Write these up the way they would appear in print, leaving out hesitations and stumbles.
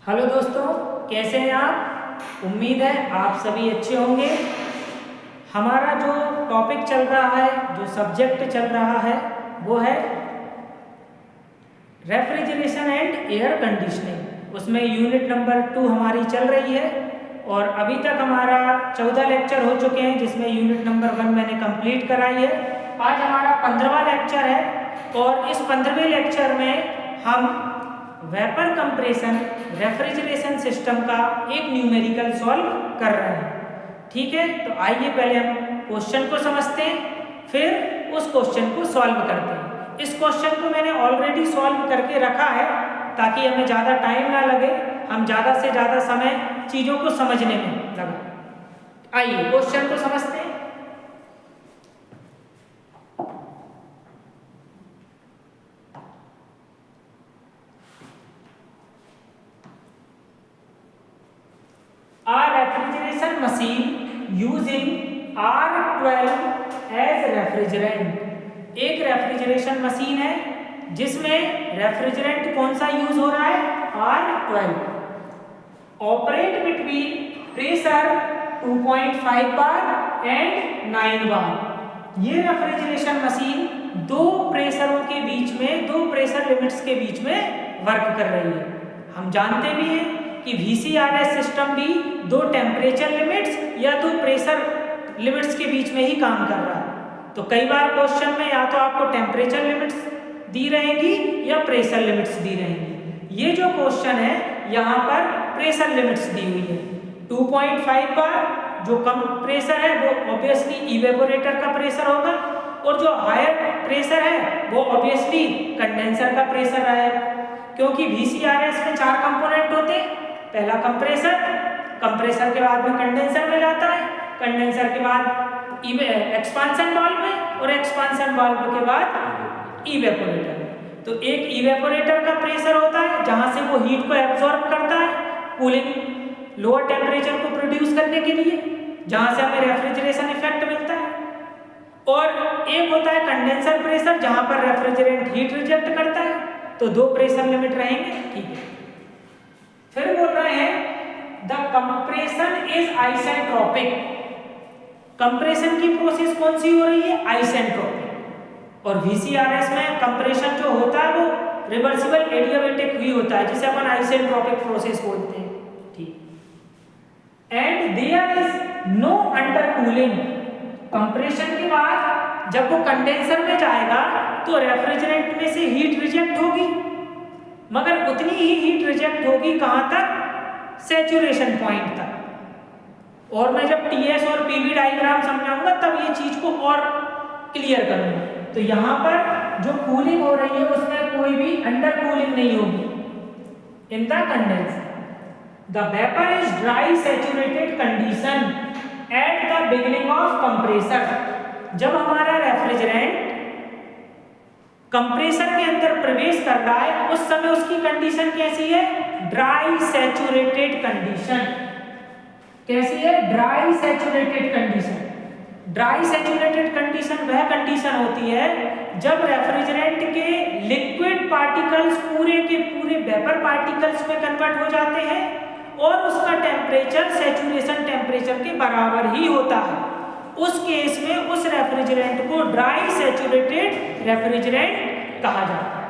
Hello दोस्तों, कैसे हैं आप। उम्मीद है आप सभी अच्छे होंगे। हमारा जो टॉपिक चल रहा है, जो सब्जेक्ट चल रहा है, वो है रेफ्रिजरेशन एंड एयर कंडीशनिंग। उसमें यूनिट नंबर 2 हमारी चल रही है और अभी तक हमारा 14 लेक्चर हो चुके हैं, जिसमें यूनिट नंबर 1 मैंने कंप्लीट कराई है। आज हमारा 15वां लेक्चर है और इस 15वें लेक्चर में हम वेपर कंप्रेशन रेफ्रिजरेशन सिस्टम का एक न्यूमेरिकल सॉल्व कर रहे हैं। ठीक है, तो आइए पहले हम क्वेश्चन को समझते हैं, फिर उस क्वेश्चन को सॉल्व करते हैं। इस क्वेश्चन को मैंने ऑलरेडी सॉल्व करके रखा है ताकि हमें ज़्यादा टाइम ना लगे, हम ज़्यादा से ज़्यादा समय चीज़ों को समझने में लगे। आइए क्वेश्चन को समझते हैं। A refrigeration machine using R12 as refrigerant। एक रेफ्रिजरेशन मशीन है जिसमें रेफ्रिजरेंट कौन सा यूज हो रहा है, R12। Operate between pressure 2.5 bar and 9 बार। ये रेफ्रिजरेशन मशीन दो प्रेशरों के बीच में, दो प्रेशर लिमिट्स के बीच में वर्क कर रही है। हम जानते भी हैं कि VCRS सिस्टम भी दो टेम्परेचर लिमिट्स या दो प्रेशर लिमिट्स के बीच में ही काम कर रहा है। तो कई बार क्वेश्चन में या तो आपको टेम्परेचर लिमिट्स दी रहेंगी या प्रेशर लिमिट्स दी रहेंगी। ये जो क्वेश्चन है यहाँ पर प्रेशर लिमिट्स दी हुई है। 2.5 बार जो कम प्रेशर है वो ऑब्वियसली इवेपोरेटर का प्रेशर होगा और जो हायर प्रेशर है वो ऑब्वियसली कंडेंसर का प्रेशर रहेगा, क्योंकि VCRS में 4 कंपोनेंट होते हैं। पहला कंप्रेसर, कंप्रेसर के बाद में कंडेंसर में जाता है, कंडेंसर के बाद एक्सपांशन वाल्व में और एक्सपांशन वाल्व के बाद इवेपोरेटर में। तो एक इवेपोरेटर का प्रेशर होता है जहां से वो हीट को एब्जॉर्ब करता है कूलिंग लोअर टेम्परेचर को प्रोड्यूस करने के लिए, जहां से हमें रेफ्रिजरेशन इफेक्ट मिलता है। और एक होता है कंडेंसर प्रेशर जहां पर रेफ्रिजरेंट हीट रिजेक्ट करता है। तो दो प्रेशर लिमिट रहेंगे। ठीक है, फिर बोल रहे हैं the compression is isentropic. Compression की प्रोसेस कौन सी हो रही है, आइसेंट्रोपिक। और VCRS में कंप्रेशन जो होता है वो रिवर्सिबल एडियाबैटिक भी होता है, जिसे अपन आइसेंट्रोपिक प्रोसेस बोलते हैं। ठीक, and there is no undercooling. Compression के बाद जब वो कंडेंसर में जाएगा तो रेफ्रिजरेंट में से हीट रिजेक्ट होगी, मगर उतनी ही हीट रिजेक्ट होगी कहां तक, सैचुरेशन पॉइंट तक। और मैं जब TS और PV डायग्राम समझाऊंगा तब ये चीज को और क्लियर करूंगा। तो यहाँ पर जो कूलिंग हो रही है उसमें कोई भी अंडर कूलिंग नहीं होगी in the condenser. The vapour is dry saturated condition at the beginning of compressor. जब हमारा रेफ्रिजरेंट कंप्रेसर के अंदर प्रवेश कर रहा है उस समय उसकी कंडीशन कैसी है, ड्राई सैचुरेटेड कंडीशन। कैसी है, dry saturated condition. Dry saturated condition वह कंडीशन होती है जब रेफ्रिजरेंट के लिक्विड पार्टिकल्स पूरे के पूरे वेपर पार्टिकल्स में कन्वर्ट हो जाते हैं और उसका टेम्परेचर सैचुरेशन टेम्परेचर के बराबर ही होता है। उस केस में उस रेफ्रिजरेंट को ड्राई सैचुरेटेड रेफ्रिजरेंट कहा जाता है।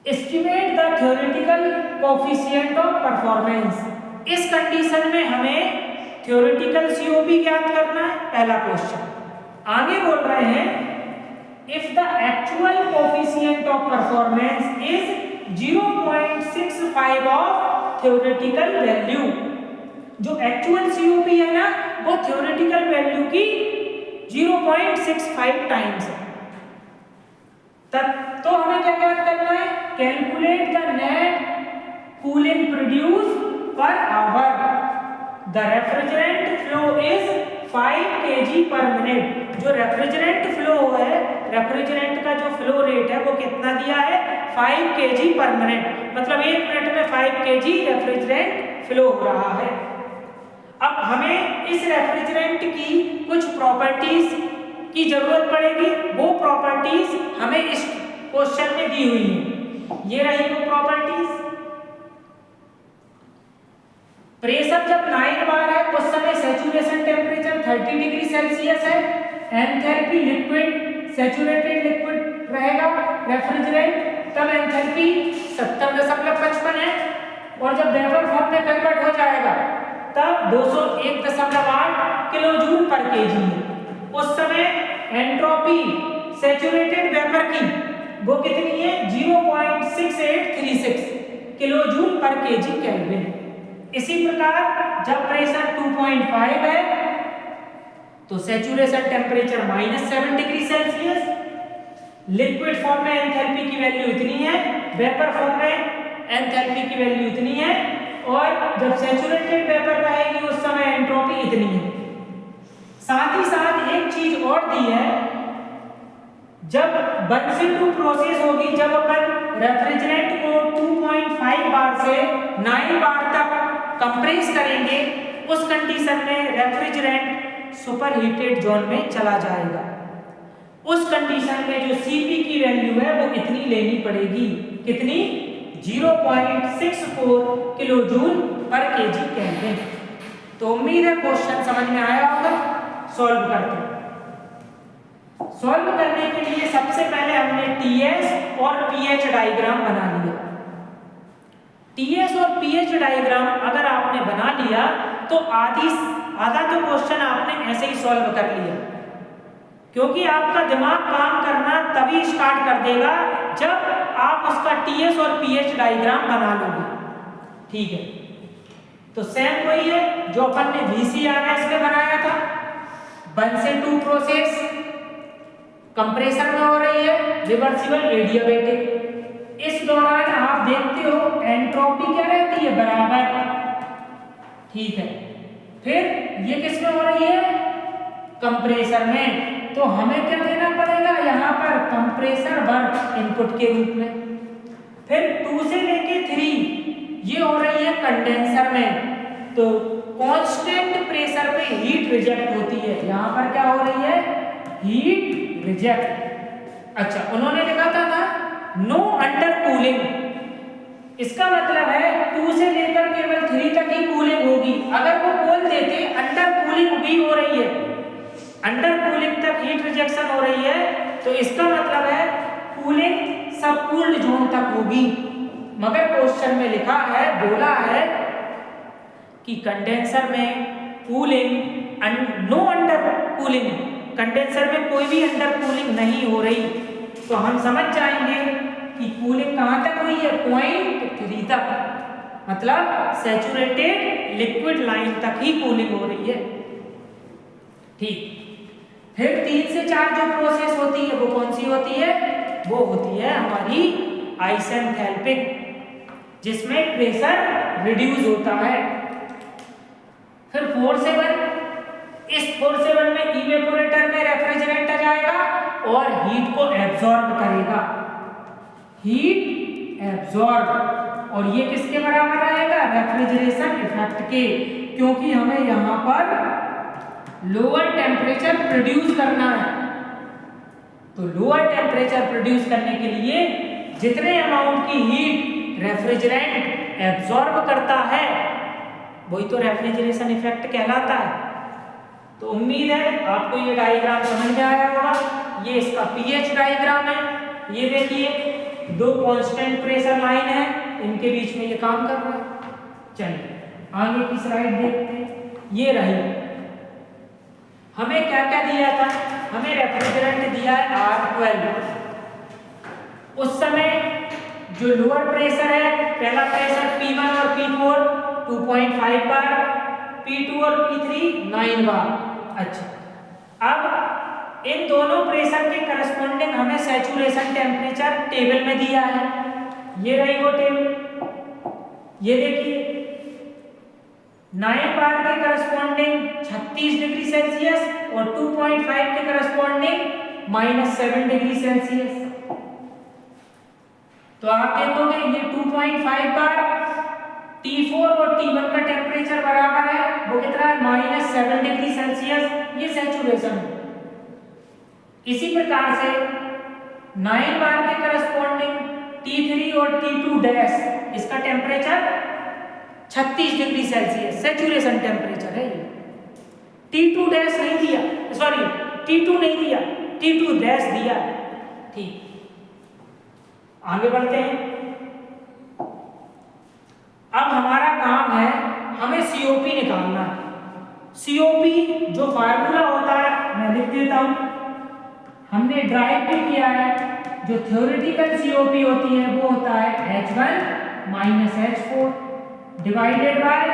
Estimate the theoretical coefficient of performance. इस कंडीशन में हमें थ्योरेटिकल COP ज्ञात करना है, पहला क्वेश्चन। आगे बोल रहे हैं if the actual coefficient of performance is 0.65 of theoretical value. जो एक्चुअल COP है ना वो थ्योरेटिकल वैल्यू की 0.65 टाइम्स है। तो हमें क्या ज्ञात करना है, calculate the net cooling produce per our. The refrigerant flow is 5 kg per minute. जो रेफ्रिजरेंट फ्लो है, रेफ्रिजरेंट का जो फ्लो रेट है वो कितना दिया है, 5 kg पर मिनट। मतलब 1 मिनट में 5 kg रेफ्रिजरेंट फ्लो हो रहा है। अब हमें इस रेफ्रिजरेंट की कुछ प्रॉपर्टीज की जरूरत पड़ेगी। वो प्रॉपर्टीज हमें इस क्वेश्चन में दी हुई है। ये रही वो प्रॉपर्टीज। प्रेशर जब 9 बार है उस समय सैचुरेशन टेम्परेचर 30 डिग्री सेल्सियस है। एंथैल्पी लिक्विड सैचुरेटेड लिक्विड रहेगा रेफ्रिजरेंट, तब एंथैल्पी 70.55 है। और जब वेपर फॉर्म में कन्वर्ट हो जाएगा तब 201.8 किलो जूल पर केजी है। उस समय एंट्रोपी सैचुरेटेड वेपर की वो कितनी है 0.6836 kilo joule per KG kelvin. इसी प्रकार जब प्रेशर 2.5 है तो saturation temperature -7 degree Celsius, liquid form में एंथैल्पी की वैल्यू इतनी है, वेपर फॉर्म में एंथैल्पी की वैल्यू इतनी है, और जब सैचुरेटेड वेपर रहेगी उस समय एंट्रोपी इतनी है। साथ ही साथ एक चीज और दी है, जब 1 से 2 प्रोसेस होगी, जब अपन रेफ्रिजरेंट को 2.5 बार से 9 बार तक कंप्रेस करेंगे उस कंडीशन में रेफ्रिजरेंट सुपर हीटेड जोन में चला जाएगा। उस कंडीशन में जो सीपी की वैल्यू है वो इतनी लेनी पड़ेगी, कितनी 0.64 kilo joule per KG kelvin. तो उम्मीद है क्वेश्चन समझ में आया होगा। सॉल्व करते हैं। सॉल्व करने के लिए सबसे पहले हमने टीएस और पीएच डायग्राम बना लिया। टीएस और पीएच डायग्राम अगर आपने बना लिया तो आधा तो क्वेश्चन आपने ऐसे ही सॉल्व कर लिया, क्योंकि आपका दिमाग काम करना तभी स्टार्ट कर देगा जब आप उसका टीएस और पीएच डायग्राम बना लोगे। ठीक है, तो सेम वही है जो अपन ने VCRS में बनाया था। 1 से 2 प्रोसेस कंप्रेसर में हो रही है, रिवर्सिबल एडियाबैटिक। इस दौरान आप देखते हो एंट्रोपी क्या रहती है बराबर। ठीक है, फिर ये किस में हो रही है कंप्रेसर में, तो हमें क्या देना पड़ेगा यहाँ पर कंप्रेसर वर्क इनपुट के रूप में। फिर 2 से लेके 3 ये हो रही है कंडेंसर में, तो कांस्टेंट प्रेशर पे हीट रिजेक्ट होती है। यहाँ पर क्या हो रही है हीट रिजेक्ट। अच्छा, उन्होंने लिखा था ना नो अंडर कूलिंग, इसका मतलब है 2 से लेकर केवल 3 तक ही कूलिंग होगी। अगर वो बोल देते अंडर कूलिंग भी हो रही है, अंडर कूलिंग तक हीट रिजेक्शन हो रही है, तो इसका मतलब है कूलिंग सब कूल्ड जोन तक होगी। मगर क्वेश्चन में लिखा है, बोला है कि कंडेंसर में cooling no under cooling, condenser में कोई भी अंडर कूलिंग नहीं हो रही। तो हम समझ जाएंगे कि कूलिंग कहां तक हुई है 0.3 तक, मतलब सैचुरेटेड लिक्विड लाइन तक ही कूलिंग हो रही है। ठीक, फिर 3 से 4 जो प्रोसेस होती है वो कौन सी होती है, वो होती है हमारी आइसेंथैल्पिक, जिसमें प्रेशर रिड्यूस होता है। फिर 4 से 1, इस 4 से 1 में इवेपोरेटर में रेफ्रिजरेंट आ जाएगा और हीट को एब्जॉर्ब करेगा, हीट एब्जॉर्ब। और ये किसके बराबर आएगा रेफ्रिजरेशन इफेक्ट के, क्योंकि हमें यहाँ पर लोअर टेम्परेचर प्रोड्यूस करना है। तो लोअर टेम्परेचर प्रोड्यूस करने के लिए जितने अमाउंट की हीट रेफ्रिजरेंट एब्जॉर्ब करता है वही तो रेफ्रिजरेशन इफेक्ट कहलाता है। तो उम्मीद है आपको ये डायग्राम समझ में आया होगा। ये इसका पीएच डायग्राम है। ये देखिए 2 कांस्टेंट प्रेशर लाइन है, इनके बीच में ये काम कर रहा है। चलिए आगे की स्लाइड देखते हैं। ये रही, हमें क्या क्या दिया था, हमें रेफ्रिजरेंट दिया है R12। उस समय जो लोअर प्रेशर है, पहला प्रेशर P1 और P4 2.5 बार, P2 और P3 9 बार। अच्छा, अब इन दोनों प्रेशर के करस्पॉन्डिंग हमें सैचुरेशन टेम्परेचर टेबल में दिया है। ये रही वो टेबल। ये देखिए 9 बार के करस्पॉन्डिंग 36 डिग्री सेल्सियस और 2.5 के करस्पॉन्डिंग -7 डिग्री सेल्सियस। तो आप देखोगे ये 2.5 बार T4 और T1 का टेम्परेचर बराबर है, वो कितना है -7 डिग्री सेल्सियस, ये सैचुरेशन है। इसी प्रकार से 9 बार के करस्पॉन्डिंग T3 और T2 डैश, इसका temperature 36 degree Celsius saturation temperature है ये। T2 डैश नहीं दिया, सॉरी T2 नहीं दिया, T2 डैश दिया। ठीक, आगे बढ़ते हैं। अब हमारा काम है, हमें COP निकालना है। COP जो फार्मूला होता है मैं लिख देता हूं, हमने ड्राइव भी किया है। जो थ्योरेटिकल COP होती है वो होता है H1 minus H4 divided by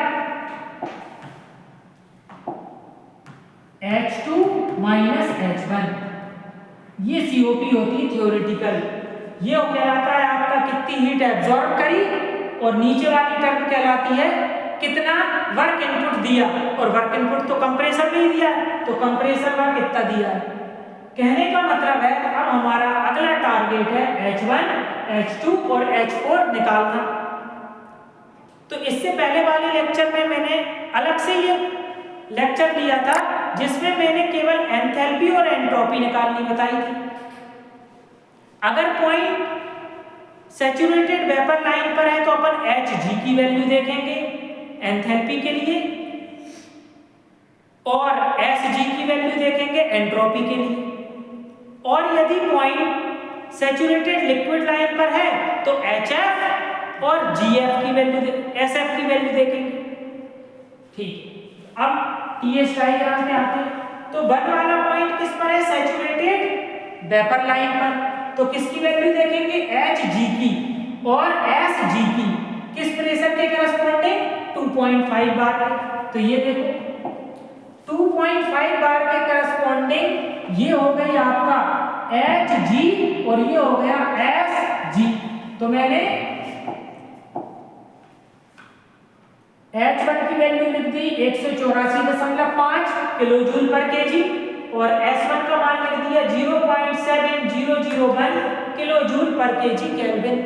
H2 minus H1। ये COP होती है थ्योरेटिकल। ये कहलाता है आपका कितनी हीट एब्जॉर्ब करी, और नीचे वाली टर्म कहलाती है कितना वर्क इनपुट दिया, और वर्क इनपुट तो कंप्रेसर में ही दिया है, तो कंप्रेसर वर्क कितना दिया है। कहने का मतलब है अब हमारा अगला टारगेट है H1, H2 और H4 निकालना। तो इससे पहले वाले लेक्चर में मैंने अलग से ये लेक्चर लिया था जिसमें मैंने केवल एंथैल्पी और एंट्रोपी निकालनी बताई थी। अगर पॉइंट सैचुरेटेड वेपर लाइन पर है तो अपन Hg की वैल्यू देखेंगे एंथैल्पी के लिए, और Sg की वैल्यू देखेंगे एंट्रोपी के लिए। और यदि पॉइंट सैचुरेटेड लिक्विड लाइन पर है तो HF और GF की वैल्यू SF की वैल्यू देखेंगे। ठीक, अब TS डायग्राम में आते हैं। तो वन वाला पॉइंट किस पर है, सैचुरेटेड वेपर लाइन पर, तो किसकी वैल्यू देखेंगे Hg की, और Sg की किस प्रेशर के करस्पॉन्डिंग 2.5 बार के। तो ये देखो 2.5 बार के करस्पॉन्डिंग ये हो गई आपका Hg और ये हो गया Sg। तो मैंने H1 की वैल्यू लिख दी 184.5 किलो जूल पर केजी, और S1 का मान लिख दिया 0.7001 kilo joule per KG kelvin.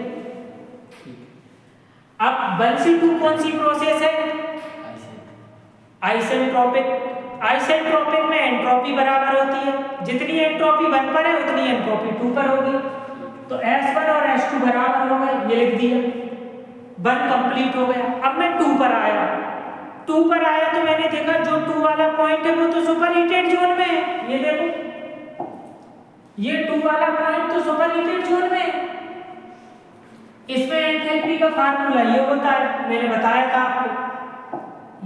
अब 1 से 2 कौन सी प्रोसेस है, आइसेंट्रोपिक। आइसेंट्रोपिक में एंट्रोपी बराबर होती है, जितनी एंट्रोपी 1 पर है उतनी एंट्रोपी 2 पर होगी। तो S1 और S2 बराबर हो गए, ये लिख दिया। 1 कंप्लीट हो गया। अब मैं 2 पर आया। 2 पर आया तो मैंने देखा जो 2 वाला पॉइंट है वो तो सुपर हीटेड जोन में है। ये देखो ये 2 वाला पॉइंट तो सुपर हीटेड जोन में है। इसमें एंथैल्पी का फार्मूला ये होता है, मैंने बताया था आपको।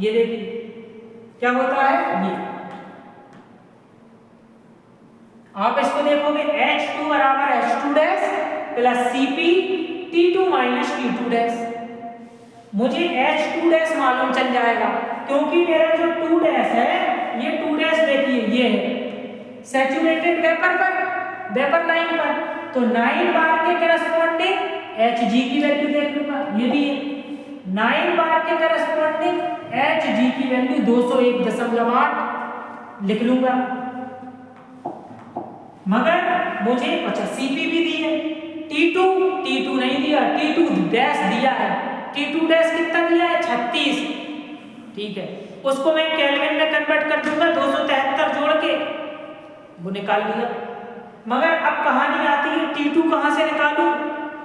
ये देखिए क्या होता है, ये आप इसको देखोगे H2 बराबर H2 dash plus Cp T2 minus T2 dash. मुझे H2 डैश मालूम चल जाएगा क्योंकि मेरा जो 2 डैश है, ये 2 डैश देखिए ये है सैचुरेटेड वेपर पर, वेपर लाइन पर, तो 9 बार के करस्पॉन्डिंग Hg की वैल्यू देख लूंगा, ये भी है 9 बार के करस्पॉन्डिंग Hg की वैल्यू 201.8 लिख लूंगा। मगर मुझे अच्छा Cp भी दी है, T2 नहीं दिया, T2 डैश दिया है। T2 डैश कितना दिया है 36। ठीक है, उसको मैं केल्विन में कन्वर्ट कर दूंगा 273 जोड़ के, वो निकाल लिया। मगर अब कहानी आती है T2 कहां से निकालूं,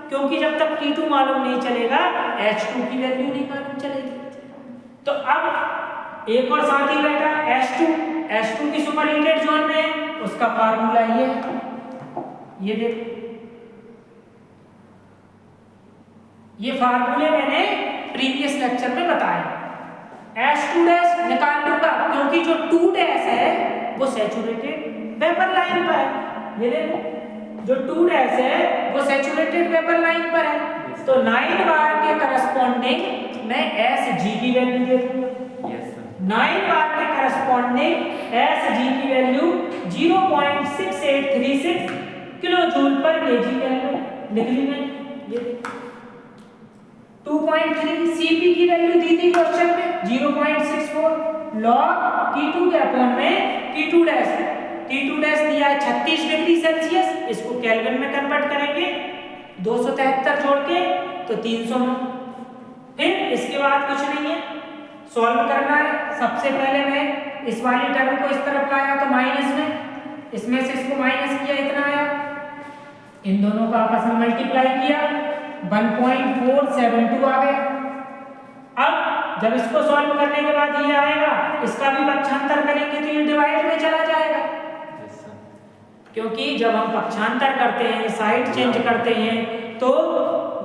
क्योंकि जब तक T2 मालूम नहीं चलेगा H2 की वैल्यू नहीं मालूम चलेगी। तो अब एक और साथी बैठा H2 की सुपर हीटेड जोन में है, उसका फार्मूला ये देखो, ये फार्मूले मैंने प्रीवियस लेक्चर में बताया। H2 डैश निकाल लूंगा क्योंकि जो 2 डैश है वो सैचुरेटेड वेपर लाइन पर है। ये देखो जो 2 डैश है वो सैचुरेटेड वेपर लाइन पर है, तो 9 बार के करस्पॉन्डिंग मैं Sg की वैल्यू देखूंगा। 9 बार के करस्पॉन्डिंग Sg की value 0.6836 kilo joule per KG kelvin लिख ली मैंने। ये 2.3 Cp की वैल्यू दी थी क्वेश्चन में 0.64 log T2 के अपॉन में T2 डैश दिया है 36 डिग्री सेल्सियस, इसको केल्विन में कन्वर्ट करेंगे 273 जोड़ के तो 300 में। फिर इसके बाद कुछ नहीं है, सॉल्व करना है। सबसे पहले मैं इस वाली टर्म को इस तरफ लाया तो माइनस में, इसमें से इसको माइनस किया, इतना आया, इन दोनों का आपस में मल्टीप्लाई किया 1.472 आ गया। अब जब इसको सॉल्व करने के बाद ये आएगा, इसका भी पक्षांतर करेंगे तो ये डिवाइड में चला जाएगा, क्योंकि जब हम पक्षांतर करते हैं, साइड चेंज करते हैं, तो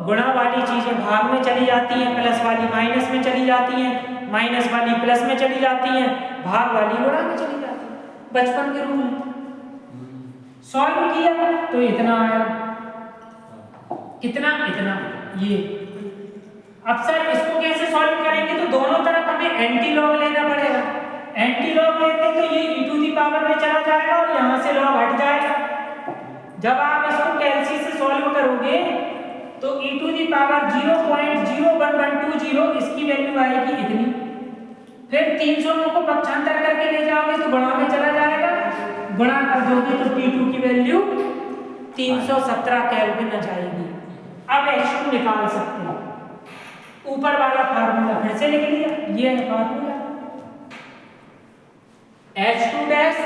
गुणा वाली चीजें भाग में चली जाती हैं, प्लस वाली माइनस में चली जाती हैं, माइनस वाली प्लस में चली जाती हैं, भाग वाली गुणा में चली जाती है। बचपन के रूल सॉल्व किया तो इतना आया, कितना, इतना, ये। अब सर इसको कैसे सॉल्व करेंगे, तो दोनों तरफ हमें एंटी लॉग लेना पड़ेगा। एंटी लॉग लेंगे तो ये e⁻ में चला जाएगा और यहाँ से लॉग हट जाएगा। जब आप इसको कैलसी से सॉल्व करोगे तो e⁻0.01120 इसकी वैल्यू आएगी इतनी। फिर 300 को पक्षांतर करके ले जाओगे तो गुणा में चला जाएगा, गुणा कर दोगे तो T2 की वैल्यू 317 केल्विन आ जाएगी। अब H2 निकाल सकते हैं। ऊपर वाला फार्मूला फिर से लिख लिया, ये है फार्मूला। H2 डैश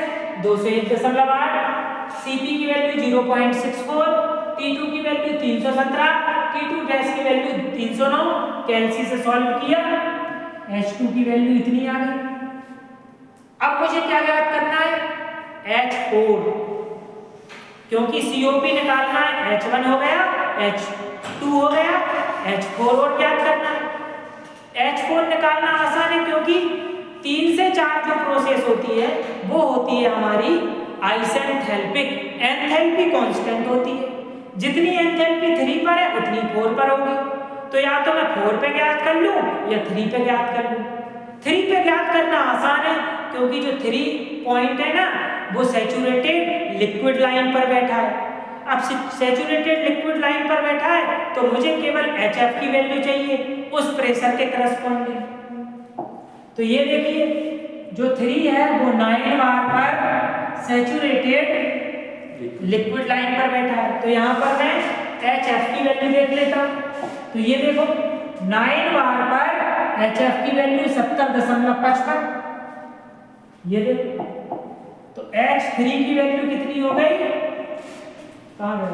201.8, Cp की वैल्यू 0.64, T2 की वैल्यू 317, T2 डैश की वैल्यू 309, कैलसी से सॉल्व किया, H2 की वैल्यू इतनी आ गई। अब मुझे क्या याद करना है, H4, क्योंकि COP निकालना है, H1 हो गया, H2 हो गया, H4 और याद करना है। H4 निकालना आसान है, क्योंकि 3 से 4 जो प्रोसेस होती है वो होती है हमारी आइसेंथैल्पिक, एंथैल्पी कांस्टेंट होती है। जितनी एंथैल्पी 3 पर है उतनी 4 पर होगी, तो या तो मैं 4 पे ज्ञात कर लूं या 3 पे ज्ञात कर लूं। 3 पे ज्ञात करना आसान है, क्योंकि जो 3 पॉइंट है ना वो सैचुरेटेड लिक्विड लाइन पर बैठा है। अब सैचुरेटेड लिक्विड लाइन पर बैठा है तो मुझे केवल HF की वैल्यू चाहिए उस प्रेशर के करस्पॉन्डिंग। तो ये देखिए जो 3 है वो 9 बार पर सैचुरेटेड लिक्विड लाइन पर बैठा है, तो यहाँ पर मैं HF की वैल्यू देख लेता हूँ। तो ये देखो 9 बार पर HF की वैल्यू 70.55, ये देखो। तो H3 की वैल्यू कितनी हो गई, कहाँ गई,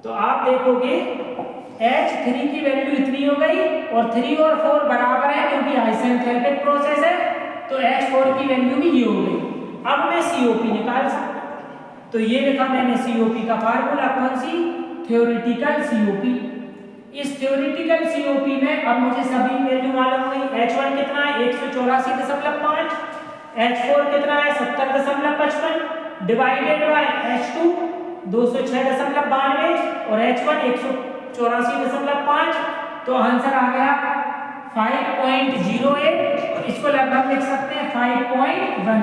तो आप देखोगे H3 की वैल्यू इतनी हो गई और 3 और 4 बराबर है, क्योंकि आइसेंथैल्पिक प्रोसेस है, तो H4 की वैल्यू भी ये हो गई। अब मैं COP निकाल सकता हूं, तो ये लिखा मैंने COP का फार्मूला, कौन सी, थ्योरेटिकल COP। इस थ्योरेटिकल COP में अब मुझे सभी वैल्यू मालूम हुई। H1 कितना है 184.5, H4 कितना है 70.55 डिवाइडेड बाय H2 206.92 और H1 184.5, तो आंसर आ गया 5.08। इसको लगभग लिख सकते हैं 5.1।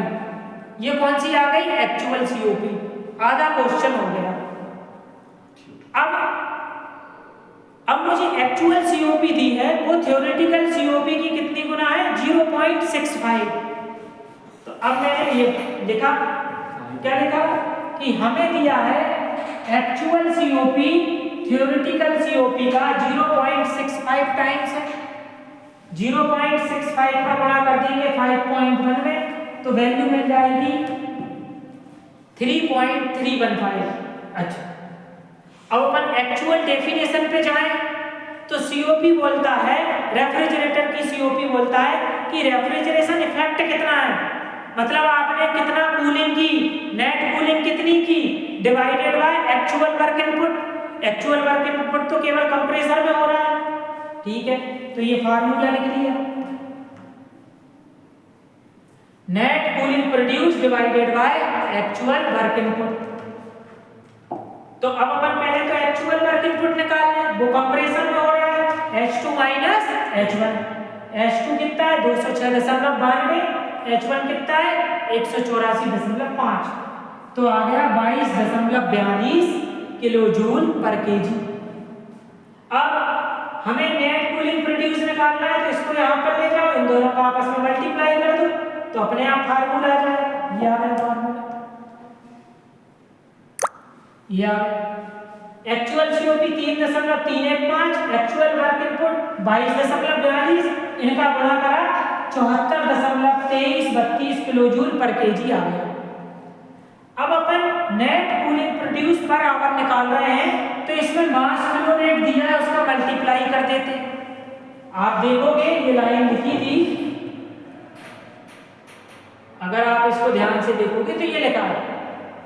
ये कौन सी आ गई, एक्चुअल COP। आधा क्वेश्चन हो गया। अब मुझे एक्चुअल COP दी है, वो थ्योरेटिकल COP की कितनी गुना है, 0.65। तो अब मैंने ये लिखा, क्या लिखा कि हमें दिया है एक्चुअल COP थ्योरेटिकल COP का 0.65 टाइम्स है। 0.65 का गुणा कर देंगे 5.1 में तो वैल्यू मिल जाएगी 3.315। अच्छा, अब अपन एक्चुअल डेफिनेशन पे जाएं तो COP बोलता है, रेफ्रिजरेटर की COP बोलता है कि रेफ्रिजरेशन इफेक्ट कितना है, मतलब आपने कितना कूलिंग की, नेट कूलिंग कितनी की, divided by actual work input. Actual work input तो केवल कंप्रेसर में हो रहा है, ठीक है, तो ये फार्मूला लिख लिया, net cooling produce divided by actual work input. तो अब अपन पहले तो एक्चुअल वर्क इनपुट निकाल लें, वो कंप्रेसर में हो रहा है, H2 माइनस H1। H2 कितना है 206.92, H1 कितना है 184.5, तो आ गया 22.42 किलो जूल पर केजी। अब हमें नेट कूलिंग प्रोड्यूस निकालना है, तो इसको यहाँ पर ले जाओ, इन दोनों का आपस में मल्टीप्लाई कर दो तो अपने आप फार्मूला आ जाए। ये आ गया फार्मूला, ये आ गया। Actual COP 3.315, actual work input 22.42, इनका गुणा करा 74.2332 किलो जूल पर केजी आ गया। अब अपन net cooling produce per hour निकाल रहे हैं तो इसमें मास फ्लो रेट दिया है उसका मल्टीप्लाई कर देते हैं। आप देखोगे ये लाइन लिखी थी, अगर आप इसको ध्यान से देखोगे तो ये लिखा है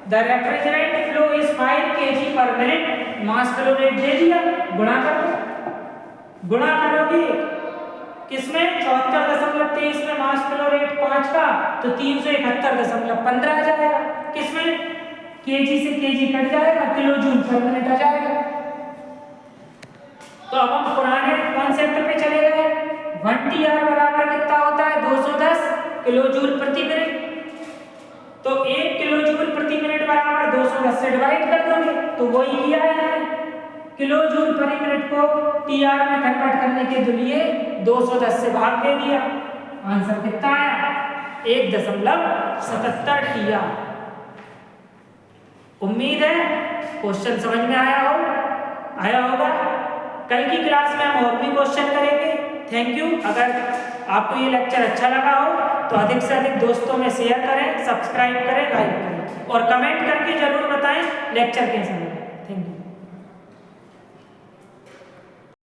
the refrigerant flow is 5 kg per minute, mass flow rate दे दिया, गुणा कर दो, गुणा करोगे किसमें 74.23 में मास फ्लो रेट 5 का तो 371.15 आ जाएगा, किसमें केजी से केजी कट जाएगा, किलो जूल पर मिनट आ जाएगा। तो अब हम पुराने कॉन्सेप्ट पे चले गए, 1 TR बराबर कितना होता है 210 किलो जूल प्रति मिनट, तो 1 किलो जूल प्रति मिनट बराबर 210 से डिवाइड कर दोगे तो वही किया है, किलो जूल प्रति मिनट को टीआर में कन्वर्ट करने के लिए 210 से भाग दे दिया, आंसर कितना आया 1.77 टीआर। उम्मीद है क्वेश्चन समझ में आया होगा। कल की क्लास में हम और भी क्वेश्चन करेंगे। Thank you. अगर आपको ये लेक्चर अच्छा लगा हो तो अधिक से अधिक दोस्तों में शेयर करें, सब्सक्राइब करें, लाइक करें और कमेंट करके जरूर बताएं लेक्चर कैसा लगा। Thank you.